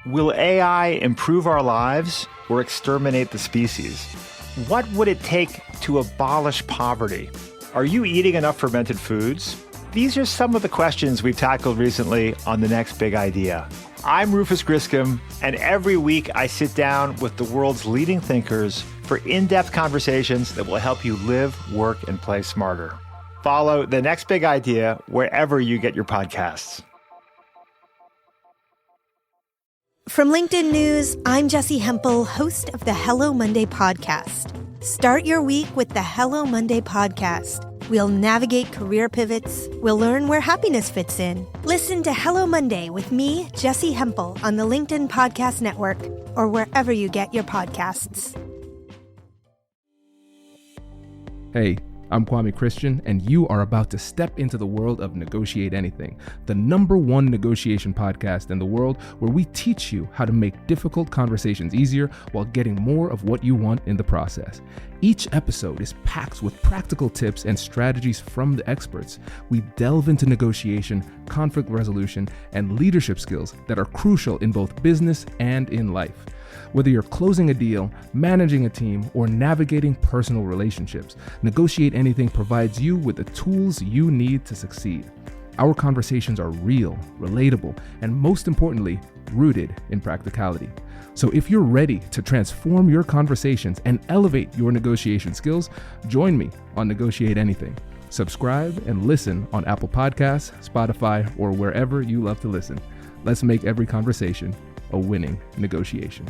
Will AI improve our lives or exterminate the species? What would it take to abolish poverty? Are you eating enough fermented foods? These are some of the questions we've tackled recently on The Next Big Idea. I'm Rufus Griscom, and every week I sit down with the world's leading thinkers for in-depth conversations that will help you live, work, and play smarter. Follow The Next Big Idea wherever you get your podcasts. From LinkedIn News, I'm Jessie Hempel, host of the Hello Monday podcast. Start your week with the Hello Monday podcast. We'll navigate career pivots. We'll learn where happiness fits in. Listen to Hello Monday with me, Jessie Hempel, on the LinkedIn Podcast Network or wherever you get your podcasts. Hey, I'm Kwame Christian, and you are about to step into the world of Negotiate Anything, the #1 negotiation podcast in the world where we teach you how to make difficult conversations easier while getting more of what you want in the process. Each episode is packed with practical tips and strategies from the experts. We delve into negotiation, conflict resolution, and leadership skills that are crucial in both business and in life. Whether you're closing a deal, managing a team, or navigating personal relationships, Negotiate Anything provides you with the tools you need to succeed. Our conversations are real, relatable, and most importantly, rooted in practicality. So if you're ready to transform your conversations and elevate your negotiation skills, join me on Negotiate Anything. Subscribe and listen on Apple Podcasts, Spotify, or wherever you love to listen. Let's make every conversation a winning negotiation.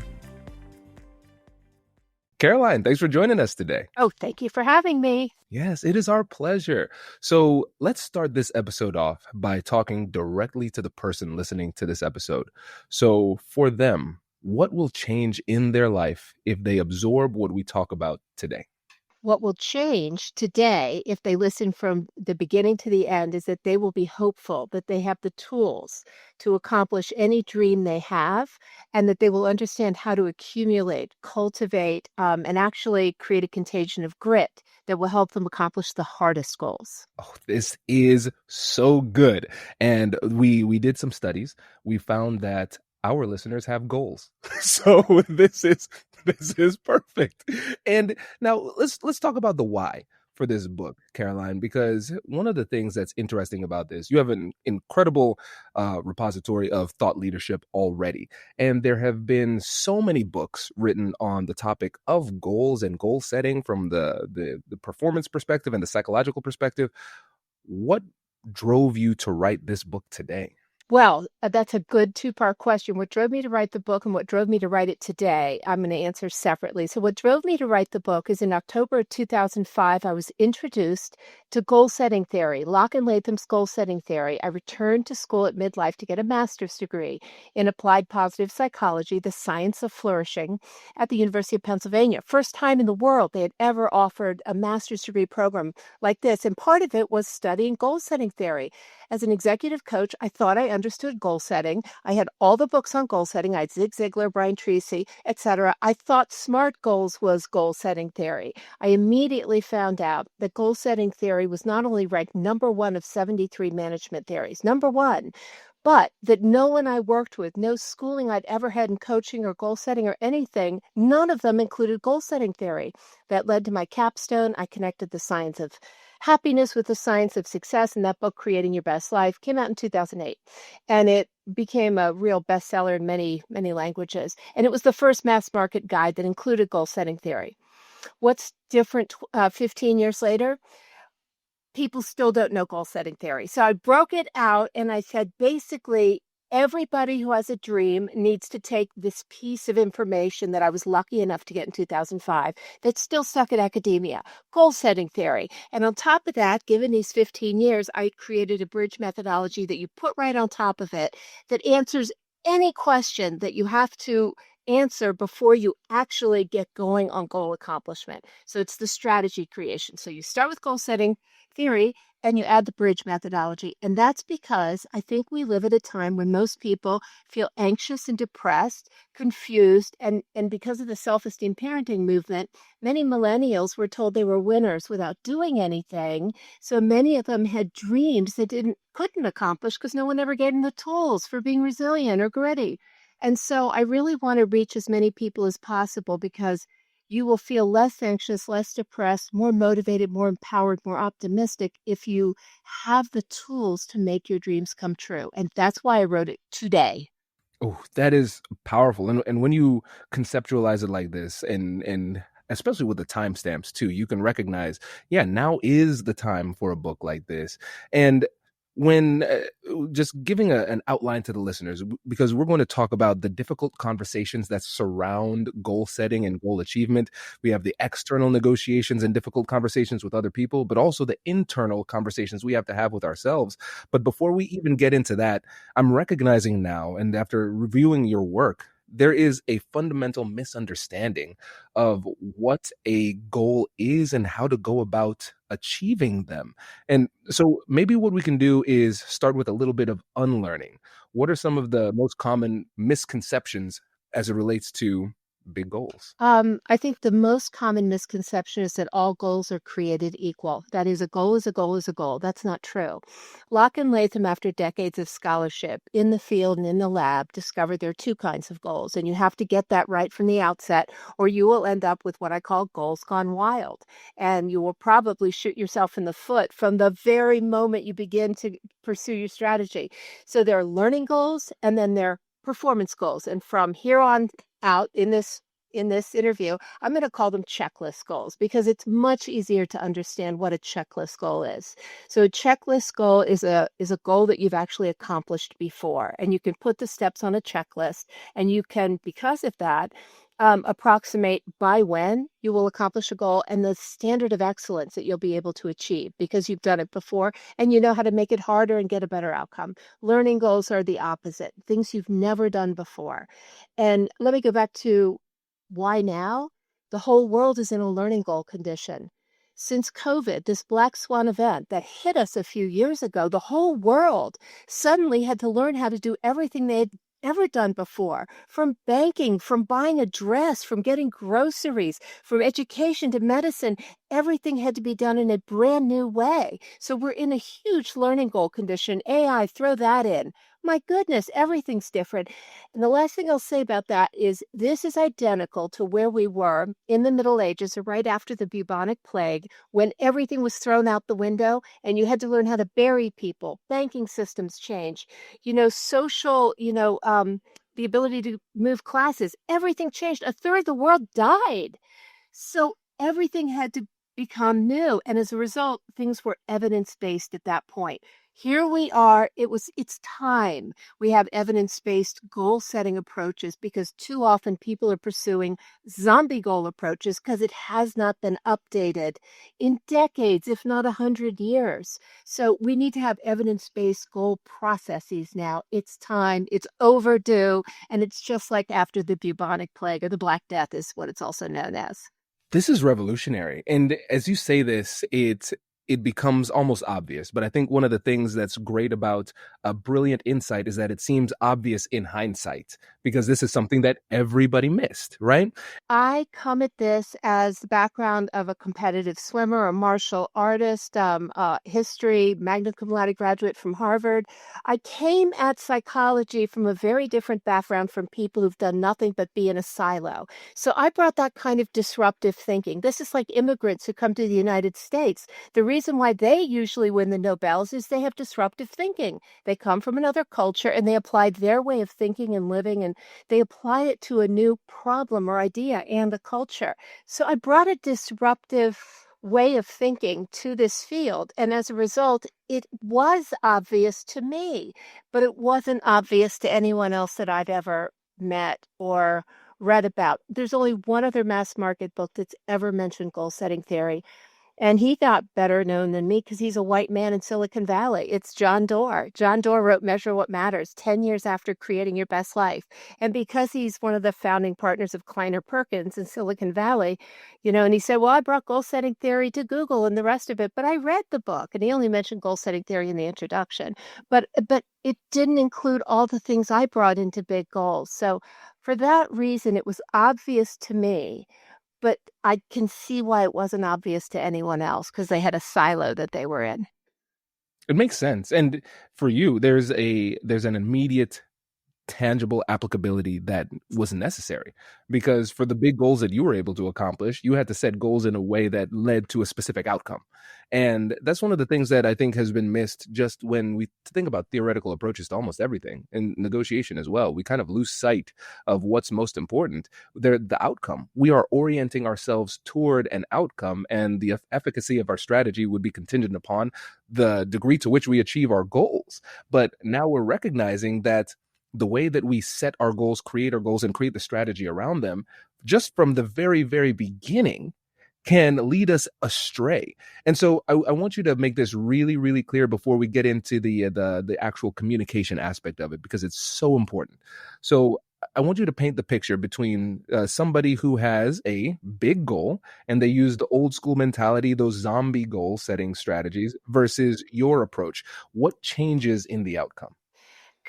Caroline, thanks for joining us today. Oh, thank you for having me. Yes, it is our pleasure. So let's start this episode off by talking directly to the person listening to this episode. So for them, what will change in their life if they absorb what we talk about today? What will change today, if they listen from the beginning to the end, is that they will be hopeful, that they have the tools to accomplish any dream they have, and that they will understand how to accumulate, cultivate, and actually create a contagion of grit that will help them accomplish the hardest goals. Oh, this is so good. And we did some studies. We found that our listeners have goals. So this is perfect. And now let's talk about the why for this book, Caroline, because one of the things that's interesting about this, you have an incredible repository of thought leadership already. And there have been so many books written on the topic of goals and goal setting from the performance perspective and the psychological perspective. What drove you to write this book today? Well, that's a good two-part question. What drove me to write the book and what drove me to write it today, I'm going to answer separately. So what drove me to write the book is in October of 2005, I was introduced to goal-setting theory, Locke and Latham's goal-setting theory. I returned to school at midlife to get a master's degree in applied positive psychology, the science of flourishing, at the University of Pennsylvania. First time in the world they had ever offered a master's degree program like this. And part of it was studying goal-setting theory. As an executive coach, I thought I understood goal setting. I had all the books on goal setting. I had Zig Ziglar, Brian Tracy, etc. I thought SMART goals was goal setting theory. I immediately found out that goal setting theory was not only ranked #1 of 73 management theories, #1, but that no one I worked with, no schooling I'd ever had in coaching or goal setting or anything, none of them included goal setting theory. That led to my capstone. I connected the science of happiness with the science of success, and that book, Creating Your Best Life, came out in 2008. And it became a real bestseller in many, many languages. And it was the first mass market guide that included goal setting theory. What's different 15 years later? People still don't know goal setting theory. So I broke it out and I said, basically, everybody who has a dream needs to take this piece of information that I was lucky enough to get in 2005 that's still stuck in academia, goal setting theory. And on top of that, given these 15 years, I created a bridge methodology that you put right on top of it that answers any question that you have to answer before you actually get going on goal accomplishment. So it's the strategy creation. So you start with goal setting theory and you add the bridge methodology. And that's because I think we live at a time when most people feel anxious and depressed, confused, and because of the self-esteem parenting movement, many millennials were told they were winners without doing anything. So many of them had dreams they couldn't accomplish because no one ever gave them the tools for being resilient or gritty. And so I really want to reach as many people as possible because you will feel less anxious, less depressed, more motivated, more empowered, more optimistic if you have the tools to make your dreams come true. And that's why I wrote it today. Oh, that is powerful. And when you conceptualize it like this, and especially with the timestamps too, you can recognize, yeah, now is the time for a book like this. And when just giving an outline to the listeners, because we're going to talk about the difficult conversations that surround goal setting and goal achievement. We have the external negotiations and difficult conversations with other people, but also the internal conversations we have to have with ourselves. But before we even get into that, I'm recognizing now, and after reviewing your work, there is a fundamental misunderstanding of what a goal is and how to go about achieving them. And so maybe what we can do is start with a little bit of unlearning. What are some of the most common misconceptions as it relates to big goals? I think the most common misconception is that all goals are created equal. That is, a goal is a goal is a goal. That's not true. Locke and Latham, after decades of scholarship in the field and in the lab, discovered there are two kinds of goals. And you have to get that right from the outset, or you will end up with what I call goals gone wild. And you will probably shoot yourself in the foot from the very moment you begin to pursue your strategy. So there are learning goals and then there are performance goals. And from here on out in this interview, I'm going to call them checklist goals because it's much easier to understand what a checklist goal is. So a checklist goal is a goal that you've actually accomplished before, and you can put the steps on a checklist, and you can, because of that, approximate by when you will accomplish a goal and the standard of excellence that you'll be able to achieve because you've done it before and you know how to make it harder and get a better outcome. Learning goals are the opposite, things you've never done before. And let me go back to why now? The whole world is in a learning goal condition. Since COVID, this black swan event that hit us a few years ago, the whole world suddenly had to learn how to do everything they had ever done before, from banking, from buying a dress, from getting groceries, from education to medicine. Everything had to be done in a brand new way. So we're in a huge learning goal condition. AI, throw that in. My goodness, everything's different. And the last thing I'll say about that is this is identical to where we were in the Middle Ages or right after the bubonic plague when everything was thrown out the window and you had to learn how to bury people. Banking systems changed, social, the ability to move classes, everything changed. A third of the world died. So everything had to become new. And as a result, things were evidence-based at that point. Here we are. It's time. We have evidence-based goal-setting approaches because too often people are pursuing zombie goal approaches because it has not been updated in decades, if not 100 years. So we need to have evidence-based goal processes now. It's time. It's overdue. And it's just like after the bubonic plague or the Black Death is what it's also known as. This is revolutionary. And as you say this, it becomes almost obvious. But I think one of the things that's great about a brilliant insight is that it seems obvious in hindsight, because this is something that everybody missed, right? I come at this as the background of a competitive swimmer, a martial artist, history, magna cum laude graduate from Harvard. I came at psychology from a very different background from people who've done nothing but be in a silo. So I brought that kind of disruptive thinking. This is like immigrants who come to the United States. The reason why they usually win the Nobels is they have disruptive thinking. They come from another culture and they apply their way of thinking and living, and they apply it to a new problem or idea and a culture. So I brought a disruptive way of thinking to this field. And as a result, it was obvious to me, but it wasn't obvious to anyone else that I've ever met or read about. There's only one other mass market book that's ever mentioned goal setting theory. And he got better known than me because he's a white man in Silicon Valley. It's John Doerr. John Doerr wrote Measure What Matters 10 years after creating Your Best Life. And because he's one of the founding partners of Kleiner Perkins in Silicon Valley, and he said, well, I brought goal setting theory to Google and the rest of it, but I read the book. And he only mentioned goal setting theory in the introduction. But it didn't include all the things I brought into big goals. So for that reason, it was obvious to me. But I can see why it wasn't obvious to anyone else because they had a silo that they were in. It makes sense. And for you, there's an immediate tangible applicability that was necessary. Because for the big goals that you were able to accomplish, you had to set goals in a way that led to a specific outcome. And that's one of the things that I think has been missed just when we think about theoretical approaches to almost everything, and negotiation as well. We kind of lose sight of what's most important, the outcome. We are orienting ourselves toward an outcome, and the efficacy of our strategy would be contingent upon the degree to which we achieve our goals. But now we're recognizing that the way that we set our goals, create our goals, and create the strategy around them, just from the very, very beginning, can lead us astray. And so I want you to make this really, really clear before we get into the actual communication aspect of it, because it's so important. So I want you to paint the picture between somebody who has a big goal and they use the old school mentality, those zombie goal setting strategies, versus your approach. What changes in the outcome?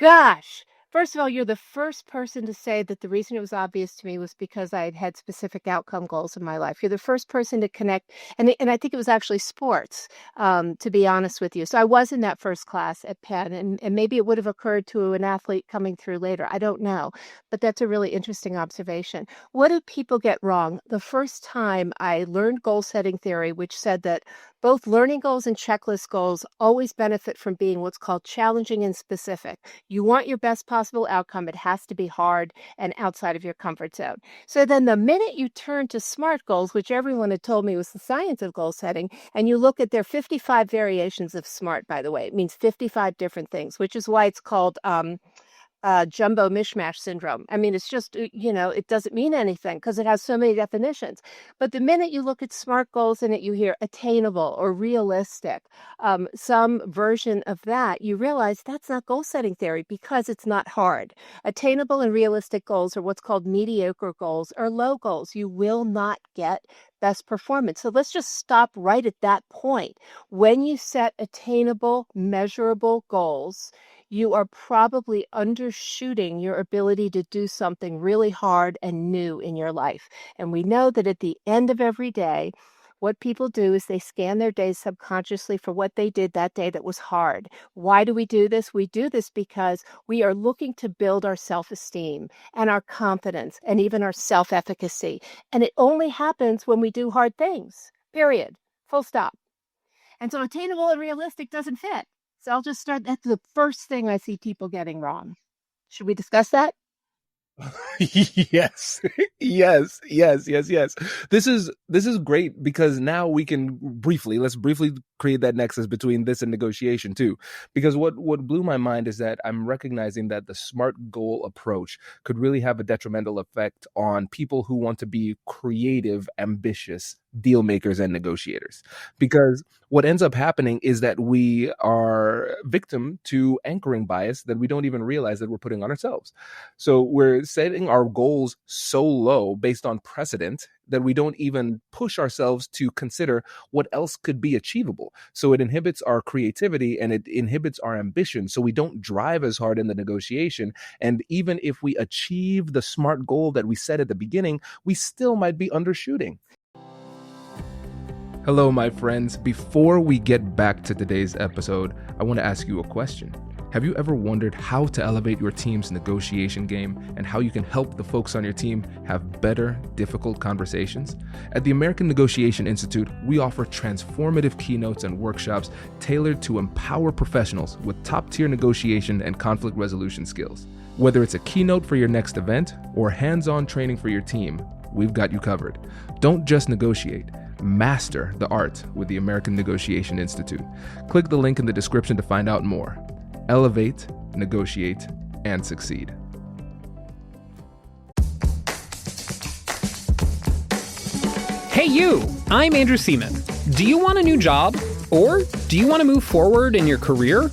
Gosh. First of all, you're the first person to say that the reason it was obvious to me was because I had had specific outcome goals in my life. You're the first person to connect, and I think it was actually sports, to be honest with you. So I was in that first class at Penn, and maybe it would have occurred to an athlete coming through later. I don't know, but that's a really interesting observation. What do people get wrong? The first time I learned goal setting theory, which said that both learning goals and checklist goals always benefit from being what's called challenging and specific. You want your best possible outcome. It has to be hard and outside of your comfort zone. So then the minute you turn to SMART goals, which everyone had told me was the science of goal setting, and you look at their 55 variations of SMART, by the way, it means 55 different things, which is why it's called jumbo mishmash syndrome. I mean, it's just, it doesn't mean anything because it has so many definitions. But the minute you look at SMART goals in it, you hear attainable or realistic, some version of that, you realize that's not goal setting theory because it's not hard. Attainable and realistic goals are what's called mediocre goals or low goals. You will not get best performance. So let's just stop right at that point. When you set attainable, measurable goals, you are probably undershooting your ability to do something really hard and new in your life. And we know that at the end of every day, what people do is they scan their days subconsciously for what they did that day that was hard. Why do we do this? We do this because we are looking to build our self-esteem and our confidence and even our self-efficacy. And it only happens when we do hard things, period, full stop. And so attainable and realistic doesn't fit. So I'll just start. That's the first thing I see people getting wrong. Should we discuss that? Yes. This is great because now we can let's briefly create that nexus between this and negotiation too. Because what blew my mind is that I'm recognizing that the SMART goal approach could really have a detrimental effect on people who want to be creative, ambitious deal makers and negotiators. Because what ends up happening is that we are victim to anchoring bias that we don't even realize that we're putting on ourselves. So we're setting our goals so low based on precedent that we don't even push ourselves to consider what else could be achievable. So it inhibits our creativity and it inhibits our ambition. So we don't drive as hard in the negotiation. And even if we achieve the SMART goal that we set at the beginning, we still might be undershooting. Hello, my friends. Before we get back to today's episode, I want to ask you a question. Have you ever wondered how to elevate your team's negotiation game and how you can help the folks on your team have better, difficult conversations? At the American Negotiation Institute, we offer transformative keynotes and workshops tailored to empower professionals with top-tier negotiation and conflict resolution skills. Whether it's a keynote for your next event or hands-on training for your team, we've got you covered. Don't just negotiate. Master the art with the American Negotiation Institute. Click the link in the description to find out more. Elevate, negotiate, and succeed. Hey you, I'm Andrew Seaman. Do you want a new job? Or do you want to move forward in your career?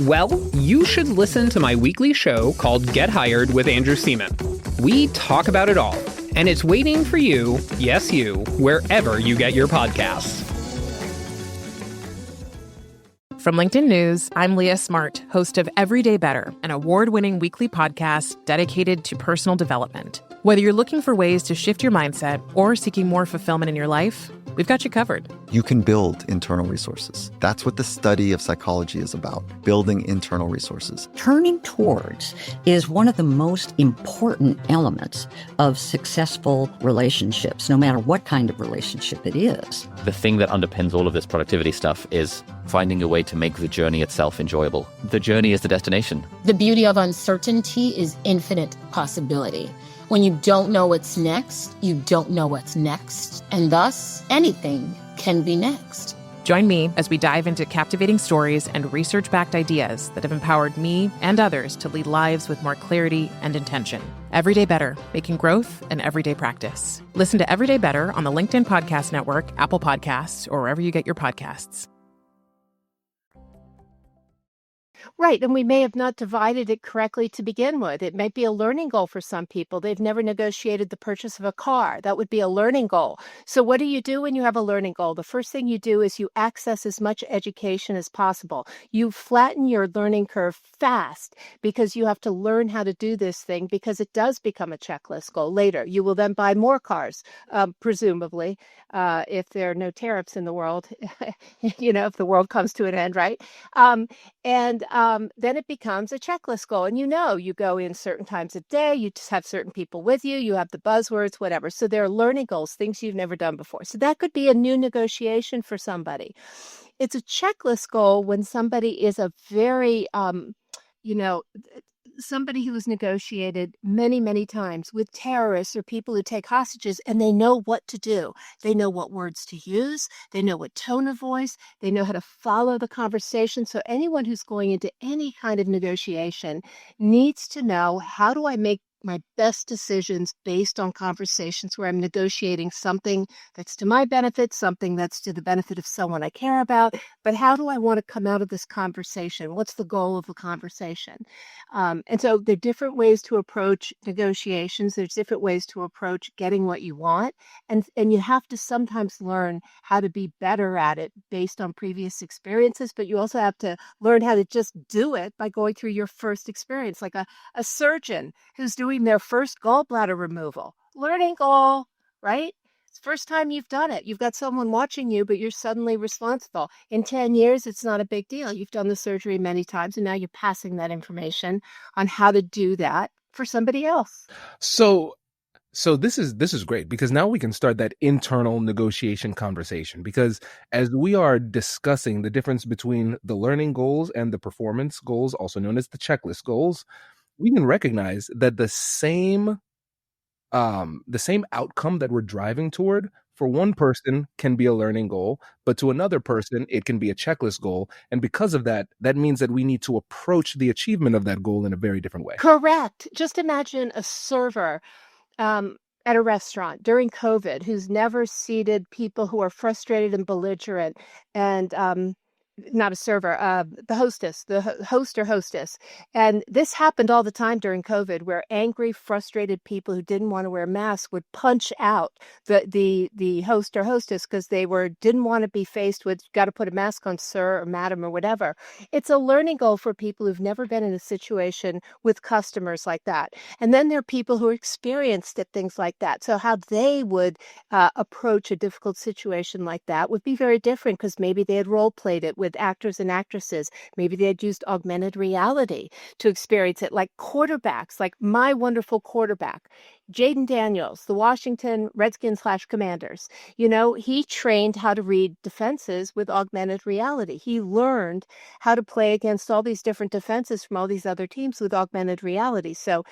Well, you should listen to my weekly show called Get Hired with Andrew Seaman. We talk about it all, and it's waiting for you, yes you, wherever you get your podcasts. From LinkedIn News, I'm Leah Smart, host of Everyday Better, an award-winning weekly podcast dedicated to personal development. Whether you're looking for ways to shift your mindset or seeking more fulfillment in your life, we've got you covered. You can build internal resources. That's what the study of psychology is about, building internal resources. Turning towards is one of the most important elements of successful relationships, no matter what kind of relationship it is. The thing that underpins all of this productivity stuff is finding a way to make the journey itself enjoyable. The journey is the destination. The beauty of uncertainty is infinite possibility. When you don't know what's next, you don't know what's next. And thus, anything can be next. Join me as we dive into captivating stories and research-backed ideas that have empowered me and others to lead lives with more clarity and intention. Everyday Better, making growth an everyday practice. Listen to Everyday Better on the LinkedIn Podcast Network, Apple Podcasts, or wherever you get your podcasts. Right. And we may have not divided it correctly to begin with. It might be a learning goal for some people. They've never negotiated the purchase of a car. That would be a learning goal. So what do you do when you have a learning goal? The first thing you do is you access as much education as possible. You flatten your learning curve fast because you have to learn how to do this thing because it does become a checklist goal later. You will then buy more cars, presumably, if there are no tariffs in the world, if the world comes to an end, right? Then it becomes a checklist goal. And you go in certain times of day, you just have certain people with you, you have the buzzwords, whatever. So there are learning goals, things you've never done before. So that could be a new negotiation for somebody. It's a checklist goal when somebody is a very, somebody who has negotiated many, many times with terrorists or people who take hostages, and they know what to do. They know what words to use. They know what tone of voice. They know how to follow the conversation. So anyone who's going into any kind of negotiation needs to know, how do I make my best decisions based on conversations where I'm negotiating something that's to my benefit, something that's to the benefit of someone I care about. But how do I want to come out of this conversation? What's the goal of the conversation? And so there are different ways to approach negotiations. There's different ways to approach getting what you want. And you have to sometimes learn how to be better at it based on previous experiences. But you also have to learn how to just do it by going through your first experience, like a surgeon who's doing their first gallbladder removal. Learning goal, right? It's the first time you've done it. You've got someone watching you, but you're suddenly responsible. In 10 years, it's not a big deal. You've done the surgery many times, and now you're passing that information on how to do that for somebody else. So this is great, because now we can start that internal negotiation conversation, because as we are discussing the difference between the learning goals and the performance goals, also known as the checklist goals, we can recognize that the same outcome that we're driving toward for one person can be a learning goal, but to another person, it can be a checklist goal. And because of that, that means that we need to approach the achievement of that goal in a very different way. Correct. Just imagine a server at a restaurant during COVID who's never seated people who are frustrated and belligerent, and not a server, the hostess, the host or hostess. And this happened all the time during COVID, where angry, frustrated people who didn't want to wear masks would punch out the host or hostess because they didn't want to be faced with, got to put a mask on, sir or madam or whatever. It's a learning goal for people who've never been in a situation with customers like that. And then there are people who are experienced at things like that. So how they would approach a difficult situation like that would be very different, because maybe they had role played it with actors and actresses. Maybe they had used augmented reality to experience it, like quarterbacks, like my wonderful quarterback, Jaden Daniels, the Washington Redskins /Commanders. He trained how to read defenses with augmented reality. He learned how to play against all these different defenses from all these other teams with augmented reality. So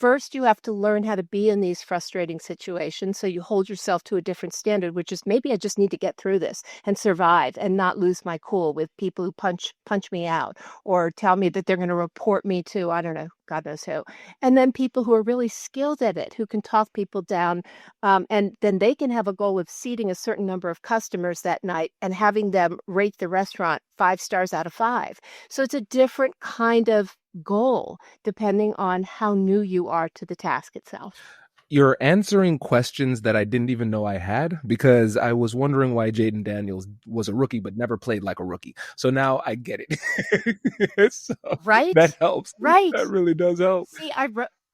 first, you have to learn how to be in these frustrating situations, so you hold yourself to a different standard, which is, maybe I just need to get through this and survive and not lose my cool with people who punch me out or tell me that they're going to report me to, I don't know, God knows who. And then people who are really skilled at it, who can talk people down, and then they can have a goal of seating a certain number of customers that night and having them rate the restaurant 5 stars out of 5. So it's a different kind of goal depending on how new you are to the task itself. You're answering questions that I didn't even know I had, because I was wondering why Jaden Daniels was a rookie but never played like a rookie. So now I get it. So right? That helps. Right. That really does help. See,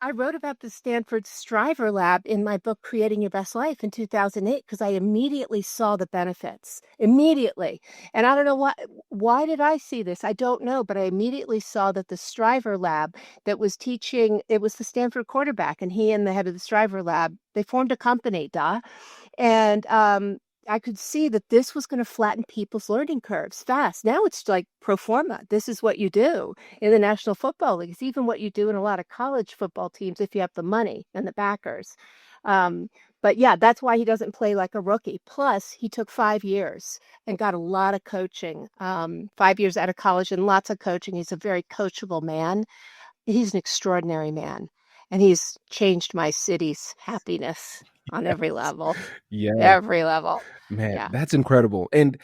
I wrote about the Stanford Striver Lab in my book, Creating Your Best Life, in 2008, because I immediately saw the benefits. Immediately. And I don't know why did I see this? I don't know, but I immediately saw that the Striver Lab that was teaching, it was the Stanford quarterback, and he and the head of the Striver Lab, they formed a company, and I could see that this was going to flatten people's learning curves fast. Now it's like pro forma. This is what you do in the National Football League. It's even what you do in a lot of college football teams if you have the money and the backers. But yeah, that's why he doesn't play like a rookie. Plus, he took 5 years and got a lot of coaching, 5 years out of college and lots of coaching. He's a very coachable man. He's an extraordinary man. And he's changed my city's happiness on every level. Yeah. Every level. Man, Yeah. that's incredible. And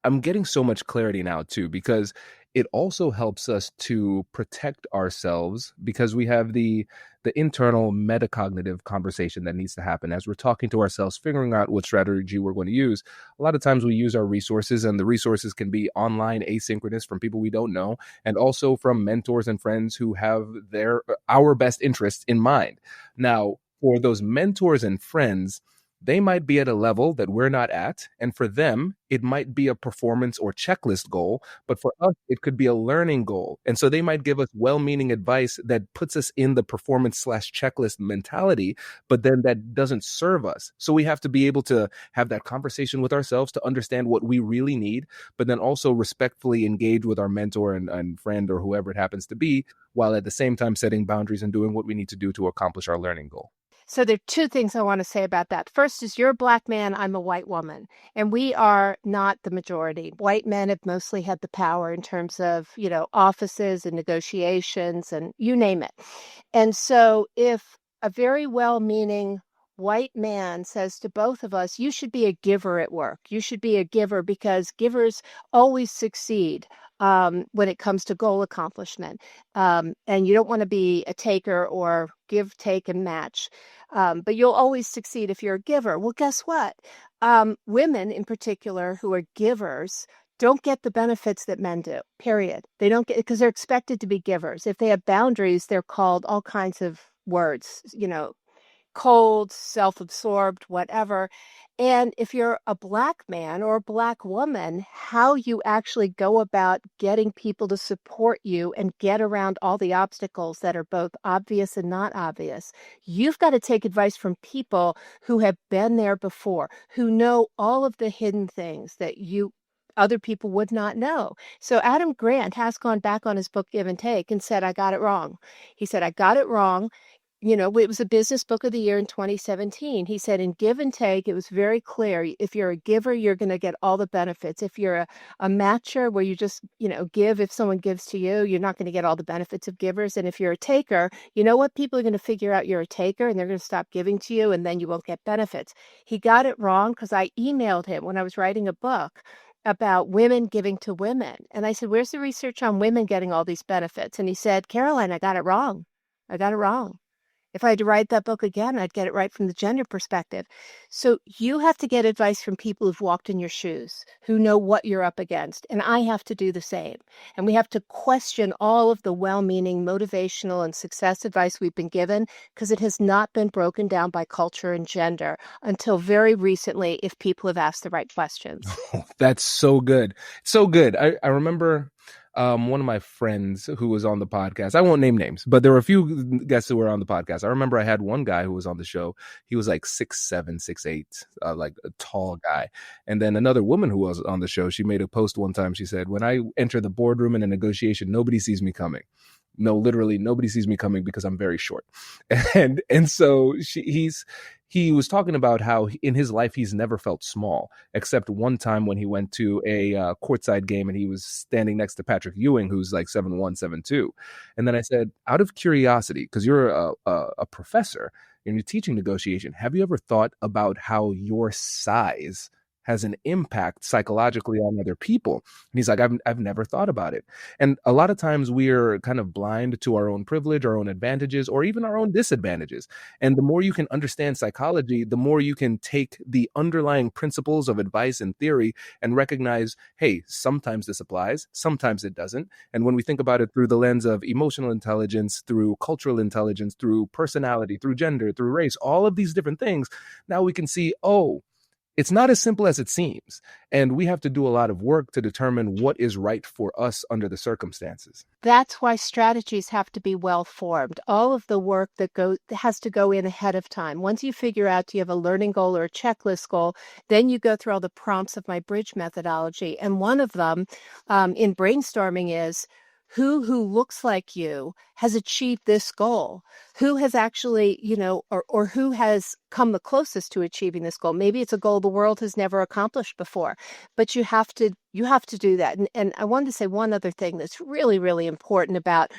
I'm getting so much clarity now too, because it also helps us to protect ourselves, because we have the internal metacognitive conversation that needs to happen as we're talking to ourselves, figuring out what strategy we're going to use. A lot of times we use our resources, and the resources can be online, asynchronous, from people we don't know, and also from mentors and friends who have our best interests in mind. Now, for those mentors and friends, they might be at a level that we're not at. And for them, it might be a performance or checklist goal. But for us, it could be a learning goal. And so they might give us well-meaning advice that puts us in the performance/checklist mentality, but then that doesn't serve us. So we have to be able to have that conversation with ourselves to understand what we really need, but then also respectfully engage with our mentor and friend or whoever it happens to be, while at the same time setting boundaries and doing what we need to do to accomplish our learning goal. So there are two things I want to say about that. First is, you're a Black man, I'm a white woman, and we are not the majority. White men have mostly had the power in terms of, offices and negotiations and you name it. And so if a very well-meaning white man says to both of us, you should be a giver at work. You should be a giver because givers always succeed when it comes to goal accomplishment. And you don't want to be a taker or give, take, and match. But you'll always succeed if you're a giver. Well, guess what? Women in particular who are givers don't get the benefits that men do, period. They don't get, because they're expected to be givers. If they have boundaries, they're called all kinds of words, cold, self-absorbed, whatever. And if you're a Black man or a Black woman, how you actually go about getting people to support you and get around all the obstacles that are both obvious and not obvious, you've got to take advice from people who have been there before, who know all of the hidden things that other people would not know. So Adam Grant has gone back on his book, Give and Take, and said, I got it wrong. He said, I got it wrong. It was a business book of the year in 2017. He said in Give and Take, it was very clear. If you're a giver, you're going to get all the benefits. If you're a matcher where you just, give, if someone gives to you, you're not going to get all the benefits of givers. And if you're a taker, you know what? People are going to figure out you're a taker and they're going to stop giving to you, and then you won't get benefits. He got it wrong because I emailed him when I was writing a book about women giving to women. And I said, where's the research on women getting all these benefits? And he said, Caroline, I got it wrong. I got it wrong. If I had to write that book again, I'd get it right from the gender perspective. So you have to get advice from people who've walked in your shoes, who know what you're up against. And I have to do the same. And we have to question all of the well-meaning, motivational, and success advice we've been given, because it has not been broken down by culture and gender until very recently, if people have asked the right questions. That's so good. So good. I remember one of my friends who was on the podcast. I won't name names, but there were a few guests who were on the podcast. I remember I had one guy who was on the show. He was like 6'7", 6'8", like a tall guy. And then another woman who was on the show, she made a post one time. She said, when I enter the boardroom in a negotiation, nobody sees me coming. No, literally nobody sees me coming because I'm very short. And so he was talking about how in his life he's never felt small, except one time when he went to a courtside game and he was standing next to Patrick Ewing, who's like 7'1", 7'2". And then I said, out of curiosity, because you're a professor and you're teaching negotiation, have you ever thought about how your size has an impact psychologically on other people. And he's like, I've never thought about it. And a lot of times we're kind of blind to our own privilege, our own advantages, or even our own disadvantages. And the more you can understand psychology, the more you can take the underlying principles of advice and theory and recognize, hey, sometimes this applies, sometimes it doesn't. And when we think about it through the lens of emotional intelligence, through cultural intelligence, through personality, through gender, through race, all of these different things, now we can see, oh, it's not as simple as it seems. And we have to do a lot of work to determine what is right for us under the circumstances. That's why strategies have to be well formed. All of the work that has to go in ahead of time. Once you figure out you have a learning goal or a checklist goal, then you go through all the prompts of my bridge methodology. And one of them in brainstorming is, who looks like you has achieved this goal? Who has actually, or who has come the closest to achieving this goal? Maybe it's a goal the world has never accomplished before, but you have to do that. And I wanted to say one other thing that's really, really important about,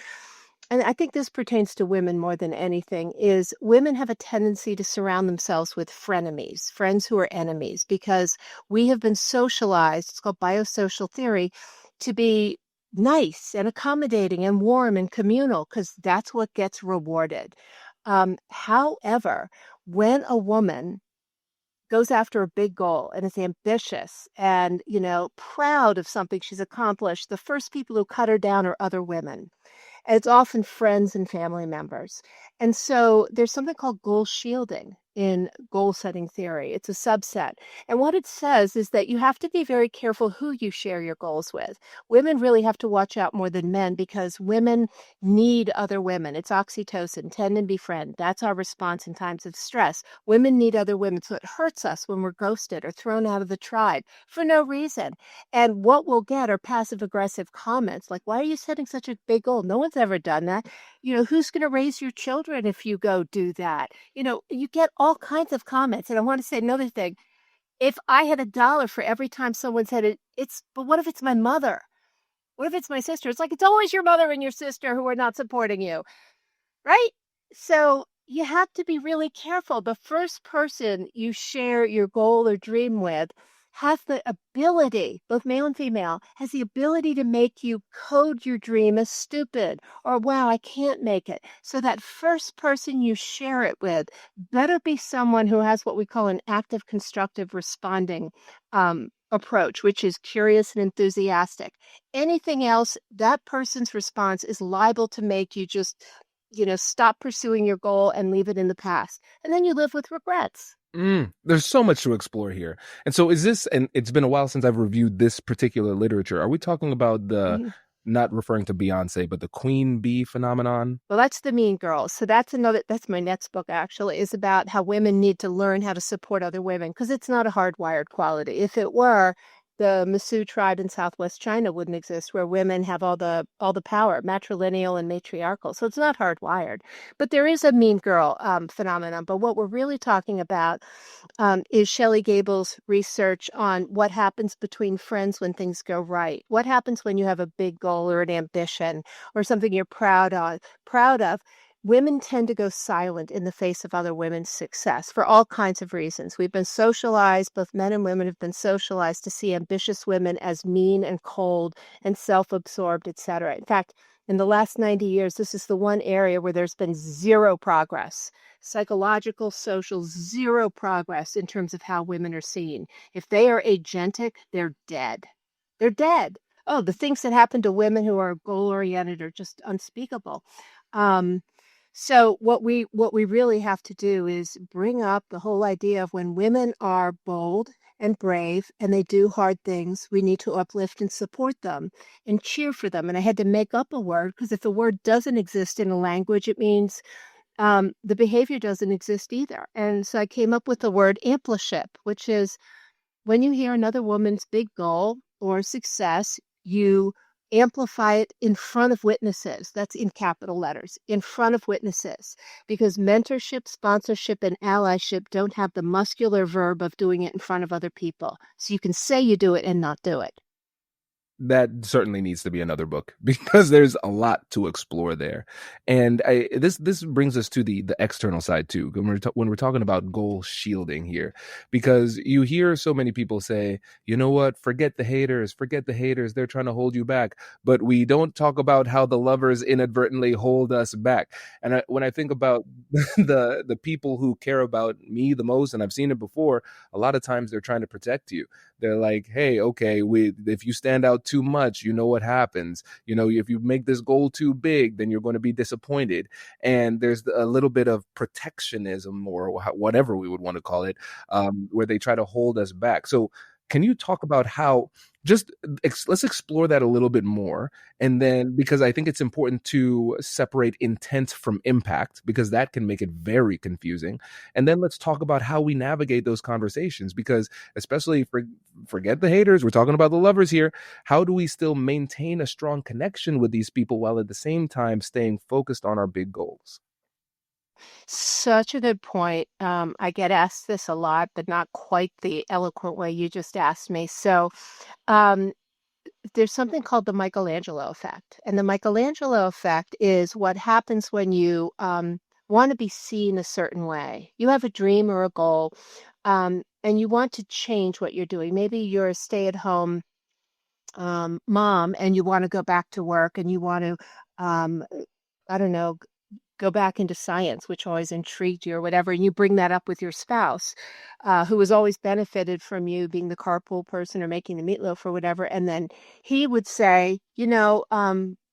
and I think this pertains to women more than anything, is women have a tendency to surround themselves with frenemies, friends who are enemies, because we have been socialized, it's called biosocial theory, to be nice and accommodating and warm and communal, because that's what gets rewarded. However, when a woman goes after a big goal and is ambitious and, proud of something she's accomplished, the first people who cut her down are other women. And it's often friends and family members. And so there's something called goal shielding in goal setting theory. It's a subset. And what it says is that you have to be very careful who you share your goals with. Women really have to watch out more than men, because women need other women. It's oxytocin, tend and befriend. That's our response in times of stress. Women need other women. So it hurts us when we're ghosted or thrown out of the tribe for no reason. And what we'll get are passive aggressive comments like, why are you setting such a big goal? No one's ever done that. Who's going to raise your children if you go do that? You get all kinds of comments. And I want to say another thing. If I had $1 for every time someone said it, but what if it's my mother? What if it's my sister? It's like, it's always your mother and your sister who are not supporting you, right? So you have to be really careful. The first person you share your goal or dream with has the ability, both male and female, has the ability to make you code your dream as stupid or, wow, I can't make it. So that first person you share it with better be someone who has what we call an active constructive responding approach, which is curious and enthusiastic. Anything else, that person's response is liable to make you just, stop pursuing your goal and leave it in the past. And then you live with regrets. There's so much to explore here. And so and it's been a while since I've reviewed this particular literature. Are we talking about not referring to Beyonce, but the queen bee phenomenon? Well, that's the mean girls. So that's my next book actually, is about how women need to learn how to support other women, because it's not a hardwired quality. If it were, the Masu tribe in Southwest China wouldn't exist, where women have all the power, matrilineal and matriarchal. So it's not hardwired. But there is a mean girl phenomenon. But what we're really talking about is Shelley Gable's research on what happens between friends when things go right. What happens when you have a big goal or an ambition or something you're proud of. Women tend to go silent in the face of other women's success for all kinds of reasons. We've been socialized, both men and women have been socialized to see ambitious women as mean and cold and self-absorbed, etc. In fact, in the last 90 years, this is the one area where there's been zero progress. Psychological, social, zero progress in terms of how women are seen. If they are agentic, they're dead. They're dead. Oh, the things that happen to women who are goal-oriented are just unspeakable. So what we really have to do is bring up the whole idea of when women are bold and brave and they do hard things, we need to uplift and support them and cheer for them. And I had to make up a word, because if the word doesn't exist in a language, it means the behavior doesn't exist either. And so I came up with the word ampliship, which is when you hear another woman's big goal or success, you amplify it in front of witnesses. That's in capital letters, in front of witnesses, because mentorship, sponsorship, and allyship don't have the muscular verb of doing it in front of other people. So you can say you do it and not do it. that certainly needs to be another book because there's a lot to explore there. And this brings us to the external side too, when we're talking about goal shielding here, because you hear so many people say, you know what, forget the haters, they're trying to hold you back. But we don't talk about how the lovers inadvertently hold us back. And when I think about the people who care about me the most, and I've seen it before, a lot of times they're trying to protect you. They're like, hey, okay, if you stand out too much, you know what happens. You know, if you make this goal too big, then you're going to be disappointed. And there's a little bit of protectionism, or whatever we would want to call it, where they try to hold us back. So can you talk about how, let's explore that a little bit more. And then, because I think it's important to separate intent from impact, because that can make it very confusing. And then let's talk about how we navigate those conversations, because especially forget the haters, we're talking about the lovers here. How do we still maintain a strong connection with these people while at the same time staying focused on our big goals? Such a good point. I get asked this a lot, but not quite the eloquent way you just asked me. So, um, there's something called the Michelangelo effect. And the Michelangelo effect is what happens when you want to be seen a certain way. You have a dream or a goal, and you want to change what you're doing. Maybe you're a stay-at-home mom and you want to go back to work and you want to, um, I don't know, go back into science, which always intrigued you or whatever, and you bring that up with your spouse, who has always benefited from you being the carpool person or making the meatloaf or whatever. And then he would say,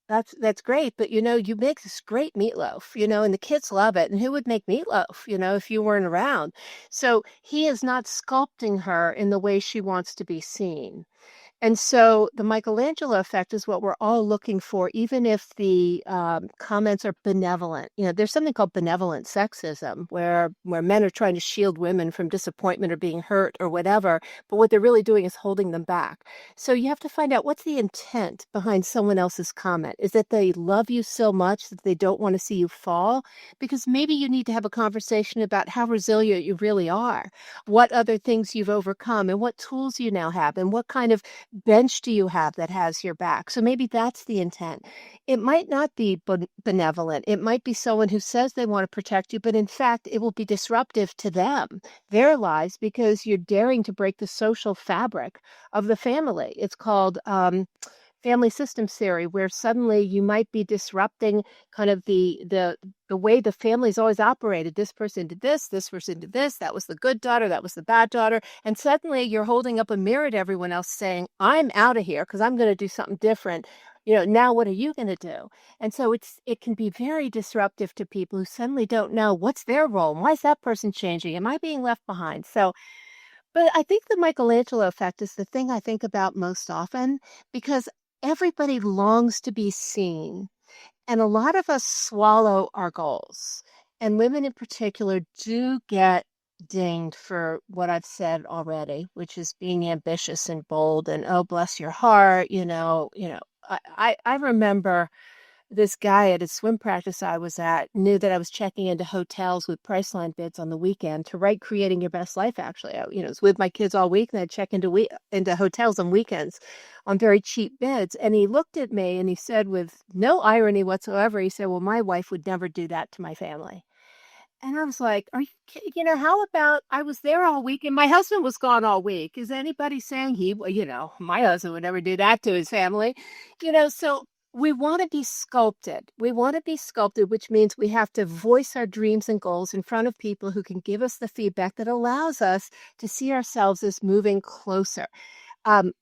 that's great, but you make this great meatloaf, and the kids love it. And who would make meatloaf, if you weren't around? So he is not sculpting her in the way she wants to be seen. And so the Michelangelo effect is what we're all looking for, even if the comments are benevolent. There's something called benevolent sexism, where men are trying to shield women from disappointment or being hurt or whatever, but what they're really doing is holding them back. So you have to find out, what's the intent behind someone else's comment. Is that they love you so much that they don't want to see you fall? Because maybe you need to have a conversation about how resilient you really are, what other things you've overcome, and what tools you now have, and what kind of bench do you have that has your back? So maybe that's the intent. It might not be benevolent. It might be someone who says they want to protect you, but in fact, it will be disruptive to them, their lives, because you're daring to break the social fabric of the family. It's called family systems theory, where suddenly you might be disrupting kind of the way the family's always operated. This person did this person did this, that was the good daughter, that was the bad daughter. And suddenly you're holding up a mirror to everyone else saying, I'm out of here because I'm going to do something different. Now what are you going to do? And so it can be very disruptive to people who suddenly don't know what's their role. Why is that person changing? Am I being left behind? But I think the Michelangelo effect is the thing I think about most often, because everybody longs to be seen. And a lot of us swallow our goals. And women in particular do get dinged for what I've said already, which is being ambitious and bold and, oh, bless your heart. I remember this guy at a swim practice I was at knew that I was checking into hotels with Priceline bids on the weekend to write Creating Your Best Life. Actually, I was with my kids all week, and I'd check into hotels on weekends on very cheap bids. And he looked at me and he said, with no irony whatsoever, he said, well, my wife would never do that to my family. And I was like, are you kidding? How about I was there all week and my husband was gone all week? Is anybody saying my husband would never do that to his family? So we want to be sculpted. We want to be sculpted, which means we have to voice our dreams and goals in front of people who can give us the feedback that allows us to see ourselves as moving closer.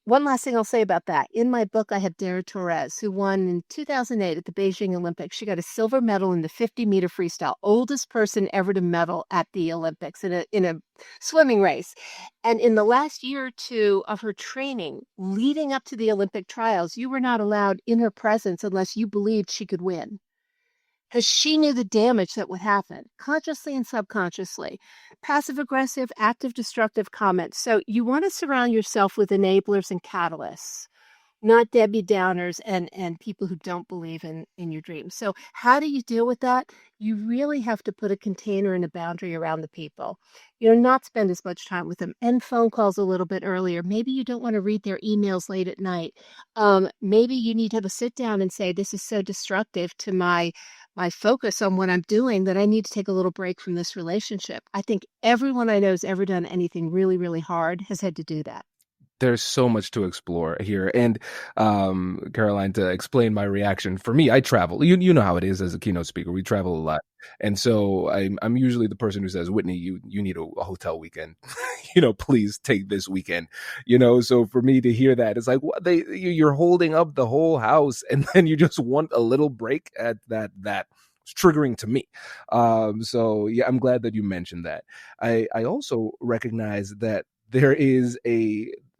One last thing I'll say about that. In my book, I have Dara Torres, who won in 2008 at the Beijing Olympics. She got a silver medal in the 50-meter freestyle, oldest person ever to medal at the Olympics in a swimming race. And in the last year or two of her training, leading up to the Olympic trials, you were not allowed in her presence unless you believed she could win, because she knew the damage that would happen, consciously and subconsciously. Passive aggressive, active destructive comments. So you want to surround yourself with enablers and catalysts. not Debbie Downers and people who don't believe in your dreams. So how do you deal with that? You really have to put a container and a boundary around the people. Not spend as much time with them. End phone calls a little bit earlier. Maybe you don't want to read their emails late at night. Maybe you need to have a sit down and say, this is so destructive to my focus on what I'm doing that I need to take a little break from this relationship. I think everyone I know who's ever done anything really, really hard has had to do that. There's so much to explore here. And Caroline, to explain my reaction, for me, I travel. You know how it is as a keynote speaker. We travel a lot. And so I'm usually the person who says, Whitney, you need a hotel weekend. Please take this weekend. So for me to hear that, it's like, what, you're holding up the whole house and then you just want a little break at that. It's triggering to me. So yeah, I'm glad that you mentioned that. I also recognize that there is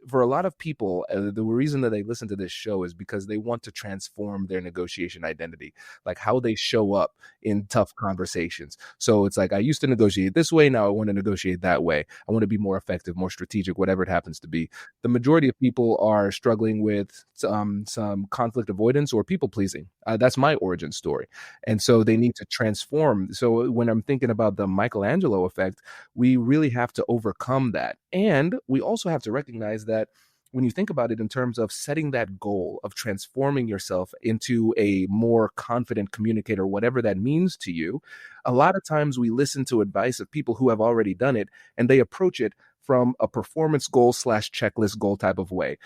for a lot of people, the reason that they listen to this show is because they want to transform their negotiation identity, like how they show up in tough conversations. So it's like, I used to negotiate this way. Now I want to negotiate that way. I want to be more effective, more strategic, whatever it happens to be. The majority of people are struggling with some conflict avoidance or people pleasing. That's my origin story. And so they need to transform. So when I'm thinking about the Michelangelo effect, we really have to overcome that. And we also have to recognize that when you think about it in terms of setting that goal of transforming yourself into a more confident communicator, whatever that means to you, a lot of times we listen to advice of people who have already done it, and they approach it from a performance goal / checklist goal type of way.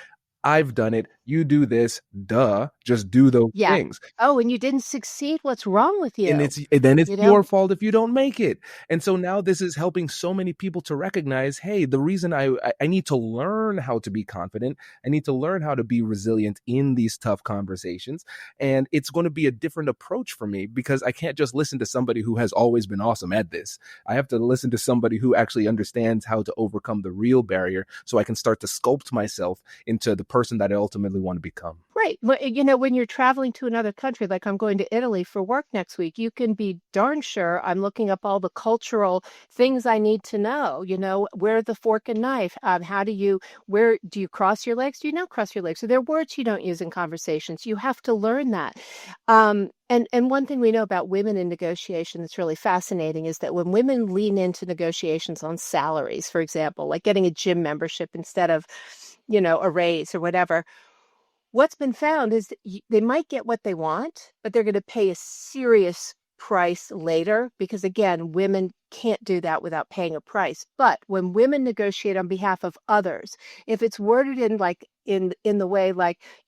I've done it. You do this. Duh. Just do those things. Oh, and you didn't succeed. What's wrong with you? And then it's your fault if you don't make it. And so now this is helping so many people to recognize, hey, the reason I need to learn how to be confident, I need to learn how to be resilient in these tough conversations. And it's going to be a different approach for me because I can't just listen to somebody who has always been awesome at this. I have to listen to somebody who actually understands how to overcome the real barrier so I can start to sculpt myself into the person that I ultimately want to become. Right. Well, when you're traveling to another country, like I'm going to Italy for work next week, you can be darn sure I'm looking up all the cultural things I need to know. Where the fork and knife? Where do you cross your legs? Do you not cross your legs? So there are words you don't use in conversations. You have to learn that. And one thing we know about women in negotiation that's really fascinating is that when women lean into negotiations on salaries, for example, like getting a gym membership instead of, a raise or whatever, what's been found is that they might get what they want, but they're going to pay a serious price later because, again, women can't do that without paying a price. But when women negotiate on behalf of others, if it's worded in in the way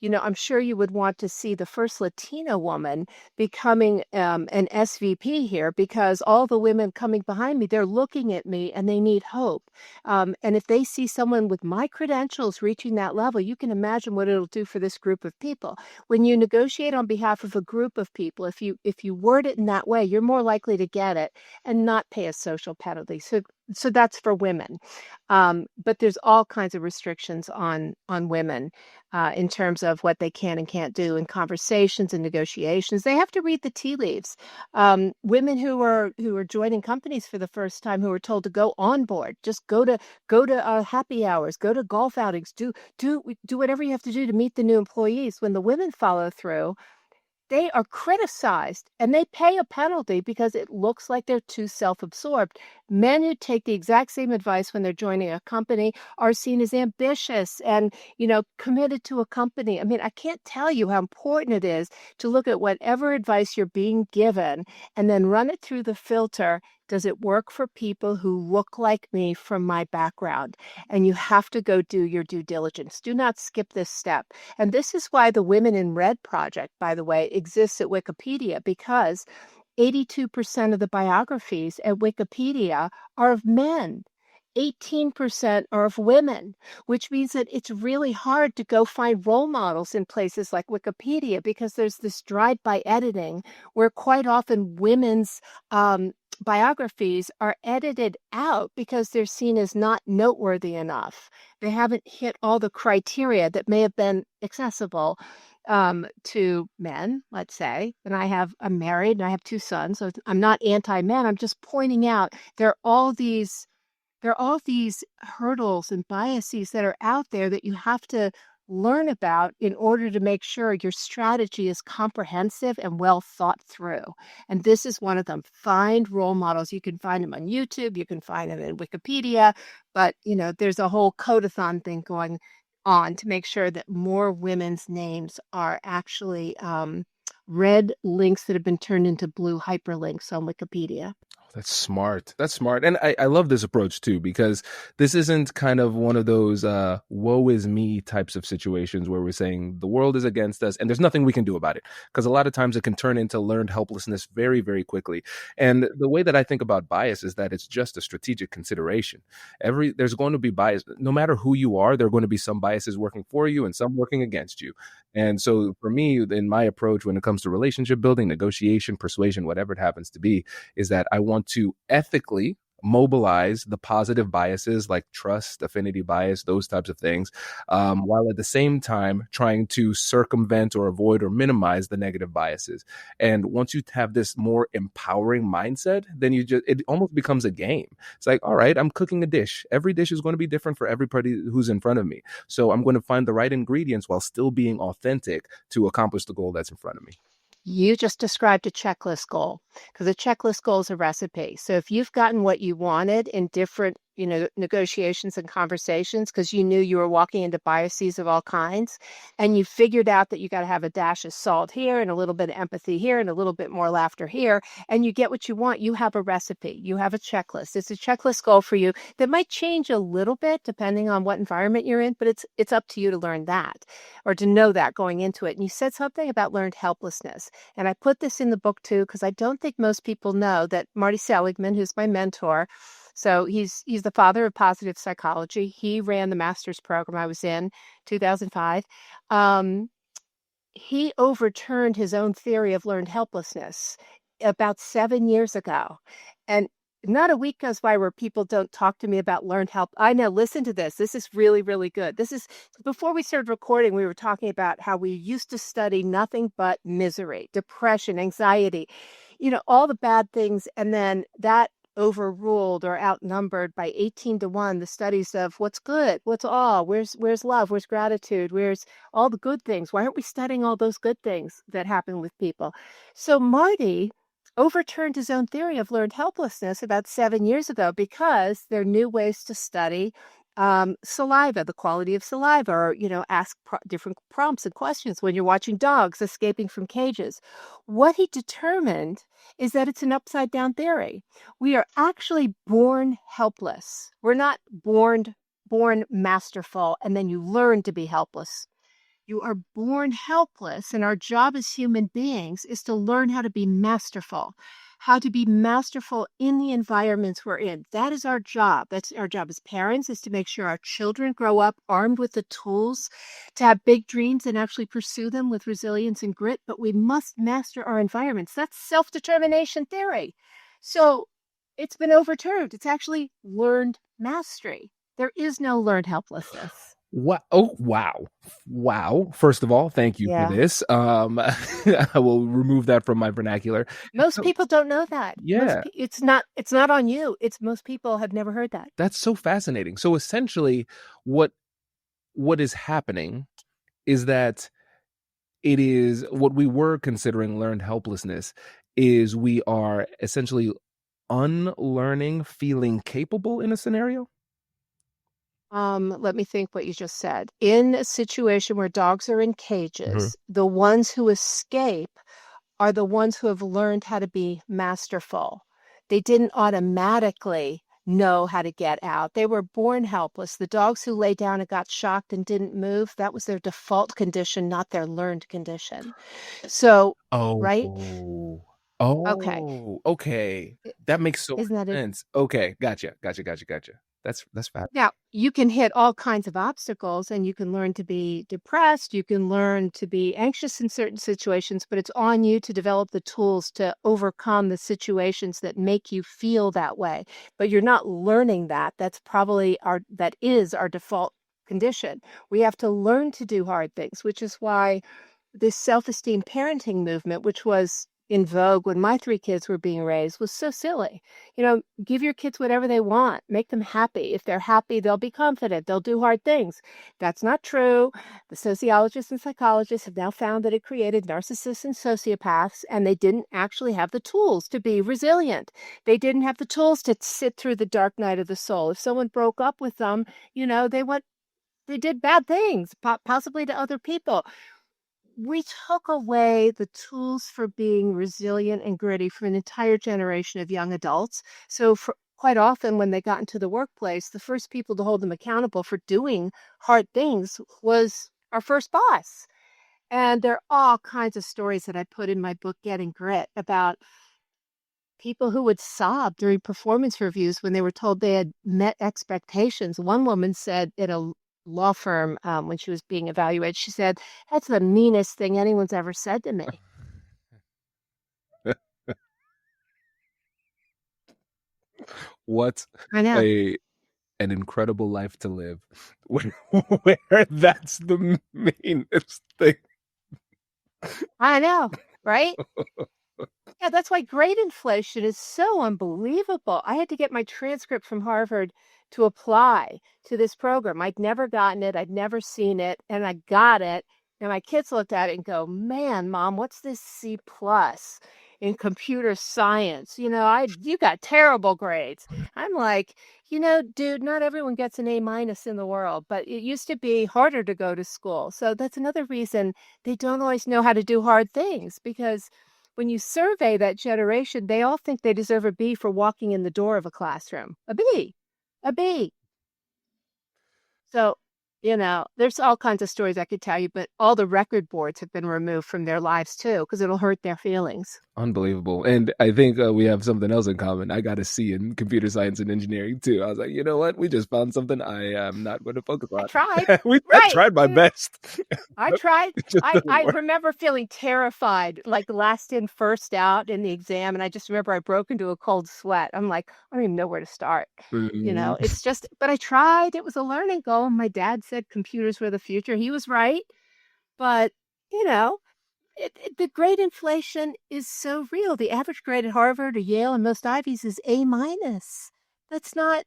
I'm sure you would want to see the first Latina woman becoming an SVP here because all the women coming behind me, they're looking at me and they need hope. And if they see someone with my credentials reaching that level, you can imagine what it'll do for this group of people. When you negotiate on behalf of a group of people, if you word it in that way, you're more likely to get it and not pay a social penalty. So that's for women. But there's all kinds of restrictions on women in terms of what they can and can't do in conversations and negotiations. They have to read the tea leaves. Women who are joining companies for the first time, who are told to go on board, just go to happy hours, go to golf outings, do whatever you have to do to meet the new employees. When the women follow through, they are criticized and they pay a penalty because it looks like they're too self-absorbed. Men who take the exact same advice when they're joining a company are seen as ambitious and, committed to a company. I mean, I can't tell you how important it is to look at whatever advice you're being given and then run it through the filter. Does it work for people who look like me from my background? And you have to go do your due diligence. Do not skip this step. And this is why the Women in Red project, by the way, exists at Wikipedia, because 82% of the biographies at Wikipedia are of men. 18% are of women, which means that it's really hard to go find role models in places like Wikipedia because there's this drive-by editing where quite often women's biographies are edited out because they're seen as not noteworthy enough. They haven't hit all the criteria that may have been accessible to men, let's say. And I'm married and I have 2 sons, so I'm not anti-men. I'm just pointing out there are all these hurdles and biases that are out there that you have to learn about in order to make sure your strategy is comprehensive and well thought through. And this is one of them. Find role models. You can find them on YouTube, you can find them in Wikipedia, but there's a whole codathon thing going on to make sure that more women's names are actually red links that have been turned into blue hyperlinks on Wikipedia. That's smart. That's smart. And I love this approach too, because this isn't kind of one of those woe is me types of situations where we're saying the world is against us and there's nothing we can do about it. Because a lot of times it can turn into learned helplessness very, very quickly. And the way that I think about bias is that it's just a strategic consideration. There's going to be bias. No matter who you are, there are going to be some biases working for you and some working against you. And so for me, in my approach, when it comes to relationship building, negotiation, persuasion, whatever it happens to be, is that I want to ethically mobilize the positive biases like trust, affinity bias, those types of things, while at the same time trying to circumvent or avoid or minimize the negative biases. And once you have this more empowering mindset, then it almost becomes a game. It's like, all right, I'm cooking a dish. Every dish is going to be different for everybody who's in front of me. So I'm going to find the right ingredients while still being authentic to accomplish the goal that's in front of me. You just described a checklist goal, because a checklist goal is a recipe. So if you've gotten what you wanted in different, negotiations and conversations, because you knew you were walking into biases of all kinds, and you figured out that you got to have a dash of salt here and a little bit of empathy here and a little bit more laughter here, and you get what you want, you have a recipe, you have a checklist. It's a checklist goal for you that might change a little bit depending on what environment you're in, but it's up to you to learn that or to know that going into it. And you said something about learned helplessness. And I put this in the book too, because I don't think most people know that Marty Seligman, who's my mentor, so he's the father of positive psychology. He ran the master's program I was in, 2005. He overturned his own theory of learned helplessness about 7 years ago. And not a week goes by where people don't talk to me about learned help. I know, listen to this. This is really, really good. This is, before we started recording, we were talking about how we used to study nothing but misery, depression, anxiety, all the bad things. And then that overruled or outnumbered by 18-1 the studies of what's good, what's all, where's love, where's gratitude, where's all the good things. Why aren't we studying all those good things that happen with people? So Marty overturned his own theory of learned helplessness about 7 years ago because there are new ways to study saliva, the quality of saliva, or, ask different prompts and questions when you're watching dogs escaping from cages. What he determined is that it's an upside down theory. We are actually born helpless. We're not born masterful, and then you learn to be helpless. You are born helpless, and our job as human beings is to learn how to be masterful, in the environments we're in. That is our job. That's our job as parents, is to make sure our children grow up armed with the tools to have big dreams and actually pursue them with resilience and grit. But we must master our environments. That's self-determination theory. So it's been overturned. It's actually learned mastery. There is no learned helplessness. Wow. Oh, wow. Wow. First of all, thank you for this. I will remove that from my vernacular. Most people don't know that. Yeah. It's not on you. It's most people have never heard that. That's so fascinating. So essentially what is happening is that it is what we were considering learned helplessness is we are essentially unlearning feeling capable in a scenario. Let me think what you just said. In a situation where dogs are in cages, the ones who escape are the ones who have learned how to be masterful. They didn't automatically know how to get out. They were born helpless. The dogs who lay down and got shocked and didn't move, that was their default condition, not their learned condition. So, right? Okay. That makes so Isn't that sense. Okay, gotcha. That's fab. Now, you can hit all kinds of obstacles and you can learn to be depressed. You can learn to be anxious in certain situations, but it's on you to develop the tools to overcome the situations that make you feel that way. But you're not learning that. That's probably our default condition. We have to learn to do hard things, which is why this self-esteem parenting movement, which was in vogue when my 3 kids were being raised was so silly. Give your kids whatever they want, make them happy. If they're happy, they'll be confident, they'll do hard things. That's not true. The sociologists and psychologists have now found that it created narcissists and sociopaths, and they didn't actually have the tools to be resilient. They didn't have the tools to sit through the dark night of the soul. If someone broke up with them, they did bad things, possibly to other people. We took away the tools for being resilient and gritty from an entire generation of young adults. So quite often when they got into the workplace, the first people to hold them accountable for doing hard things was our first boss. And there are all kinds of stories that I put in my book, Getting Grit, about people who would sob during performance reviews when they were told they had met expectations. One woman said at a law firm, when she was being evaluated, she said, "That's the meanest thing anyone's ever said to me." What I know. an incredible life to live where that's the meanest thing. I know, right? Yeah, that's why grade inflation is so unbelievable. I had to get my transcript from Harvard to apply to this program. I'd never gotten it. I'd never seen it. And I got it. And my kids looked at it and go, "Man, Mom, what's this C+ in computer science? You got terrible grades." I'm like, dude, not everyone gets an A- in the world, but it used to be harder to go to school. So that's another reason they don't always know how to do hard things, because when you survey that generation, they all think they deserve a B for walking in the door of a classroom. A B. So, there's all kinds of stories I could tell you, but all the record boards have been removed from their lives too, because it'll hurt their feelings. Unbelievable. And I think we have something else in common. I got a C in computer science and engineering too. I was like, you know what? We just found something I am not going to focus on. I tried. I tried my best. I tried. I work. remember feeling terrified, like last in, first out in the exam. And I just remember I broke into a cold sweat. I'm like, I don't even know where to start. It's just, but I tried. It was a learning goal. My dad said computers were the future. He was right. But, the grade inflation is so real. The average grade at Harvard or Yale and most Ivies is A-. That's not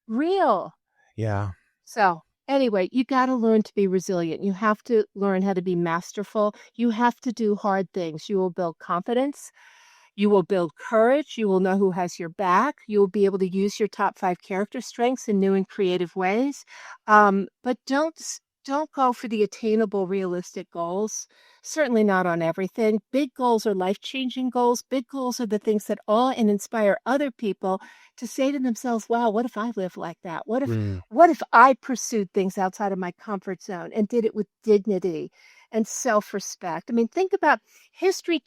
real. Yeah. So anyway, you got to learn to be resilient. You have to learn how to be masterful. You have to do hard things. You will build confidence. You will build courage. You will know who has your back. You will be able to use your top 5 character strengths in new and creative ways. But don't go for the attainable, realistic goals. Certainly not on everything. Big goals are life-changing goals. Big goals are the things that awe and inspire other people to say to themselves, "Wow, what if I lived like that? What if I pursued things outside of my comfort zone and did it with dignity and self-respect?" I mean, think about history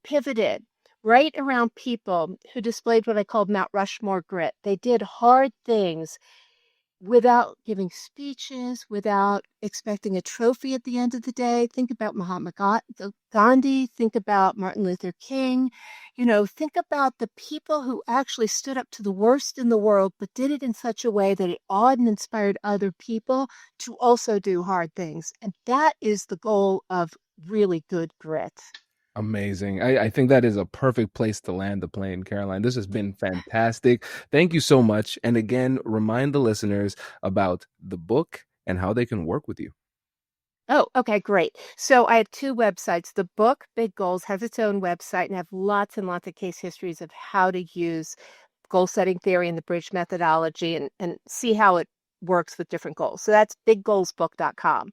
pivoted right around people who displayed what I called Mount Rushmore grit. They did hard things without giving speeches, without expecting a trophy at the end of the day. Think about Mahatma Gandhi. Think about Martin Luther King. Think about the people who actually stood up to the worst in the world, but did it in such a way that it awed and inspired other people to also do hard things. And that is the goal of really good grit. Amazing. I think that is a perfect place to land the plane, Caroline. This has been fantastic. Thank you so much. And again, remind the listeners about the book and how they can work with you. Oh, okay, great. So I have 2 websites. The book, Big Goals, has its own website and have lots and lots of case histories of how to use goal setting theory and the bridge methodology and see how it works with different goals. So that's biggoalsbook.com.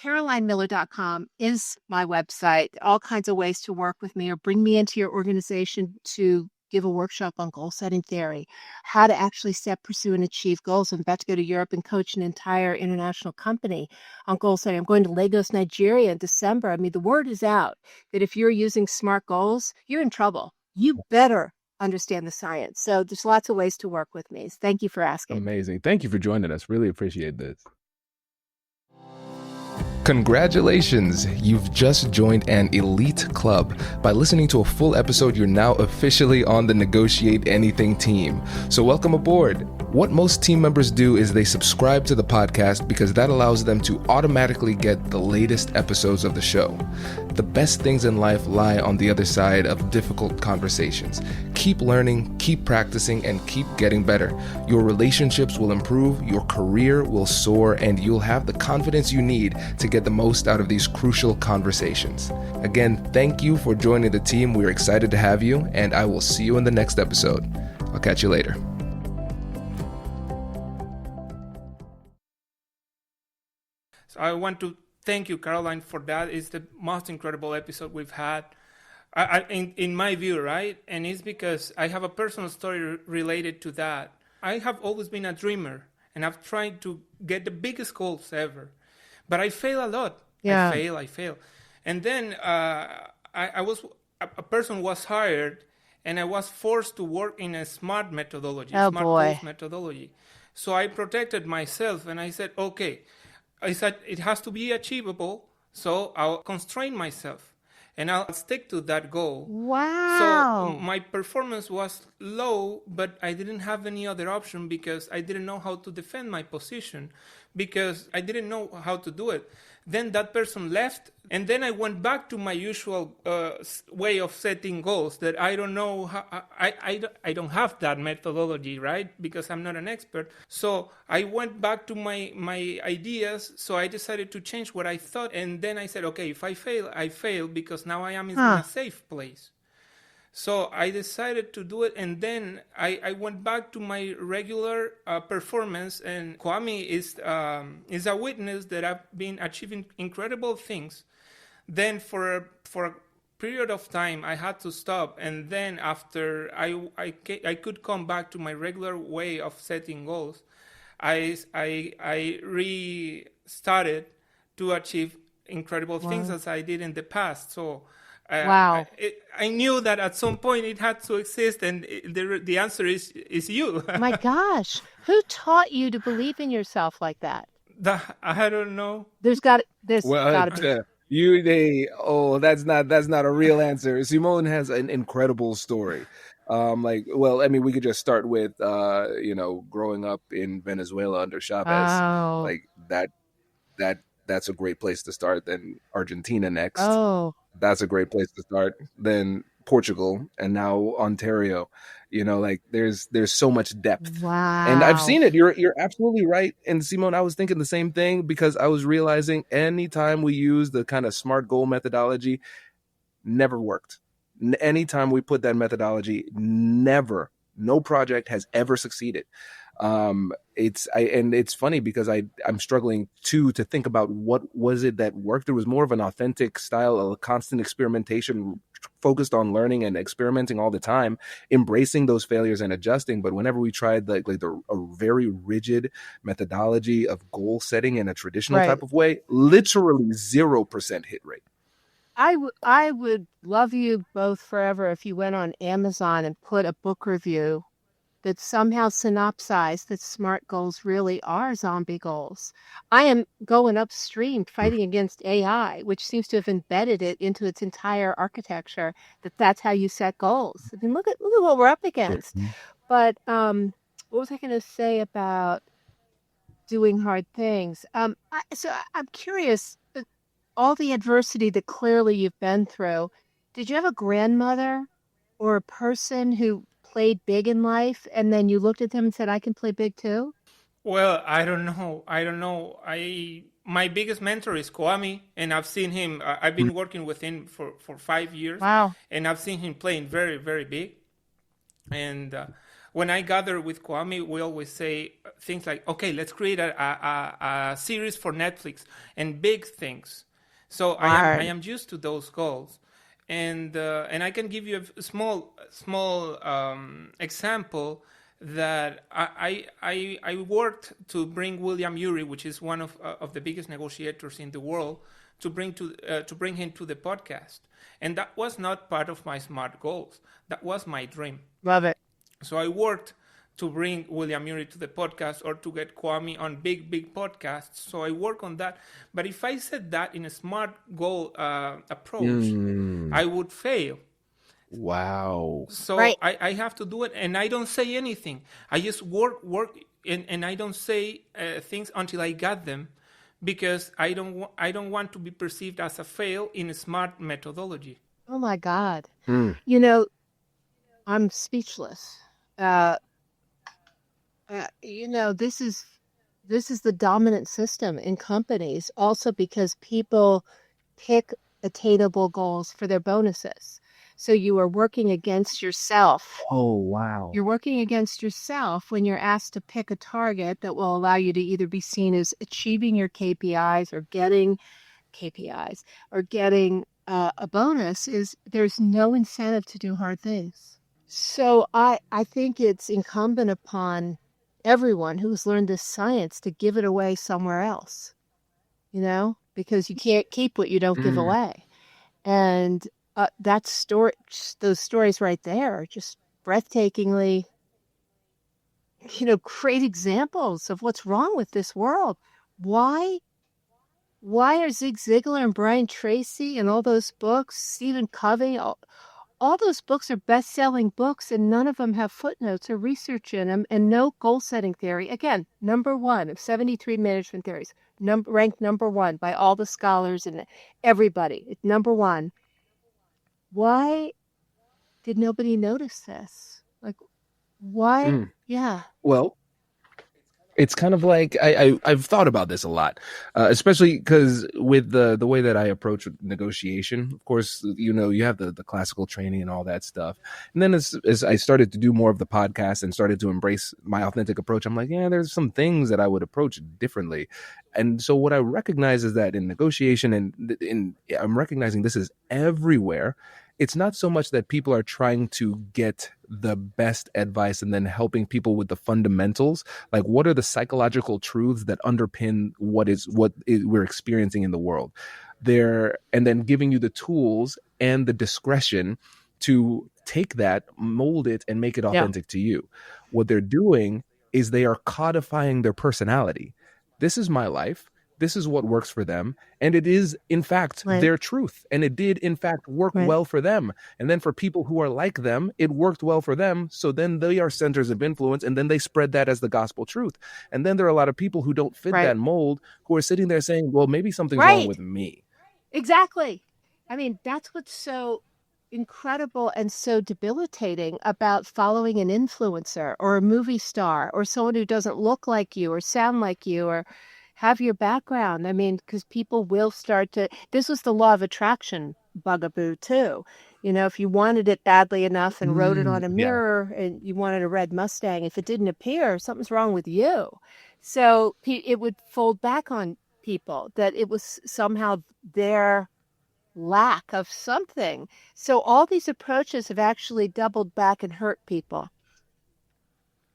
CarolineMiller.com is my website. All kinds of ways to work with me or bring me into your organization to give a workshop on goal setting theory, how to actually set, pursue, and achieve goals. I'm about to go to Europe and coach an entire international company on goal setting. I'm going to Lagos, Nigeria in December. I mean, the word is out that if you're using SMART goals, you're in trouble. You better understand the science. So there's lots of ways to work with me. Thank you for asking. Amazing. Thank you for joining us. Really appreciate this. Congratulations! You've just joined an elite club. By listening to a full episode, you're now officially on the Negotiate Anything team. So welcome aboard. What most team members do is they subscribe to the podcast because that allows them to automatically get the latest episodes of the show. The best things in life lie on the other side of difficult conversations. Keep learning, keep practicing, and keep getting better. Your relationships will improve, your career will soar, and you'll have the confidence you need to get the most out of these crucial conversations. Again, thank you for joining the team. We're excited to have you, and I will see you in the next episode. I'll catch you later. I want to thank you, Caroline, for that. It's the most incredible episode we've had, in my view, right? And it's because I have a personal story related to that. I have always been a dreamer, and I've tried to get the biggest goals ever. But I fail a lot. Yeah. I fail. And then a person was hired, and I was forced to work in a SMART methodology, SMART goals methodology. So I protected myself, and I said, okay, I said it has to be achievable, so I'll constrain myself and I'll stick to that goal. Wow. So my performance was low, but I didn't have any other option because I didn't know how to defend my position, because I didn't know how to do it. Then that person left, and then I went back to my usual way of setting goals that I don't know how, I don't have that methodology, right? Because I'm not an expert. So I went back to my ideas. So I decided to change what I thought. And then I said, okay, if I fail, I fail, because now I am in a safe place. So I decided to do it, and then I went back to my regular performance. And Kwame is a witness that I've been achieving incredible things. Then for a period of time, I had to stop, and then after I could come back to my regular way of setting goals, I restarted to achieve incredible things as I did in the past. So. Wow. I knew that at some point it had to exist, and the answer is you. My gosh. Who taught you to believe in yourself like that? I don't know. There's got to be. That's not a real answer. Simone has an incredible story. We could just start with growing up in Venezuela under Chavez. Oh. Like that's a great place to start. Then Argentina next. Oh. That's a great place to start. Then Portugal, and now Ontario. There's so much depth. Wow. And I've seen it. You're absolutely right. And Simone, I was thinking the same thing, because I was realizing anytime we use the kind of SMART goal methodology, never worked. Anytime we put that methodology, no project has ever succeeded. It's funny because I'm struggling to think about what was it that worked. There was more of an authentic style, a constant experimentation, focused on learning and experimenting all the time, embracing those failures and adjusting. But whenever we tried a very rigid methodology of goal setting in a traditional type of way, literally 0% hit rate. I would love you both forever if you went on Amazon and put a book review that somehow synopsized that SMART goals really are zombie goals. I am going upstream fighting against AI, which seems to have embedded it into its entire architecture, that's how you set goals. I mean, look at what we're up against. But what was I going to say about doing hard things? So I'm curious, all the adversity that clearly you've been through, did you have a grandmother or a person who played big in life, and then you looked at them and said, I can play big too? Well, I don't know. My biggest mentor is Kwame, and I've seen him. I've been working with him for 5 years. Wow. And I've seen him playing very, very big. And when I gather with Kwame, we always say things like, okay, let's create a series for Netflix, and big things. So I am used to those goals. And I can give you a small example that I worked to bring William Ury, which is one of the biggest negotiators in the world, to bring him to the podcast. And that was not part of my SMART goals. That was my dream. Love it. So I worked to bring William Ury to the podcast, or to get Kwame on big podcasts. So I work on that. But if I set that in a SMART goal approach, I would fail. Wow. So Right. I have to do it, and I don't say anything. I just work, and I don't say things until I got them, because I don't want to be perceived as a fail in a smart methodology. Oh my God. Hmm. You know, I'm speechless. Uh, this is the dominant system in companies, also because people pick attainable goals for their bonuses. So you are working against yourself. Oh, wow. You're working against yourself when you're asked to pick a target that will allow you to either be seen as achieving your KPIs or getting KPIs or getting a bonus. Is there's no incentive to do hard things. So I think it's incumbent upon everyone who's learned this science to give it away somewhere else, because you can't keep what you don't give Mm. away. And those stories right there are just breathtakingly, great examples of what's wrong with this world. Why are Zig Ziglar and Brian Tracy and all those books, Stephen Covey, all those books are best-selling books, and none of them have footnotes or research in them, and no goal-setting theory. Again, number one of 73 management theories, ranked number one by all the scholars and everybody. It's number one. Why did nobody notice this? Like, why? Mm. Yeah. Well, it's kind of like I've thought about this a lot, especially because with the way that I approach negotiation. Of course, you have the classical training and all that stuff, and then as I started to do more of the podcast and started to embrace my authentic approach, I'm like, yeah, there's some things that I would approach differently. And so what I recognize is that in negotiation I'm recognizing this is everywhere. It's not so much that people are trying to get the best advice and then helping people with the fundamentals, like what are the psychological truths that underpin what we're experiencing in the world there, and then giving you the tools and the discretion to take that, mold it, and make it authentic to you. What they're doing is they are codifying their personality. This is my life. This is what works for them. And it is, in fact, Right. their truth. And it did, in fact, work Right. well for them. And then for people who are like them, it worked well for them. So then they are centers of influence. And then they spread that as the gospel truth. And then there are a lot of people who don't fit Right. that mold who are sitting there saying, well, maybe something's wrong Right. with me. Exactly. I mean, that's what's so incredible and so debilitating about following an influencer or a movie star or someone who doesn't look like you or sound like you or have your background. I mean, because people will start to, this was the law of attraction bugaboo too. If you wanted it badly enough and wrote it on a Yeah. mirror and you wanted a red Mustang, if it didn't appear, something's wrong with you. So it would fold back on people that it was somehow their lack of something. So all these approaches have actually doubled back and hurt people.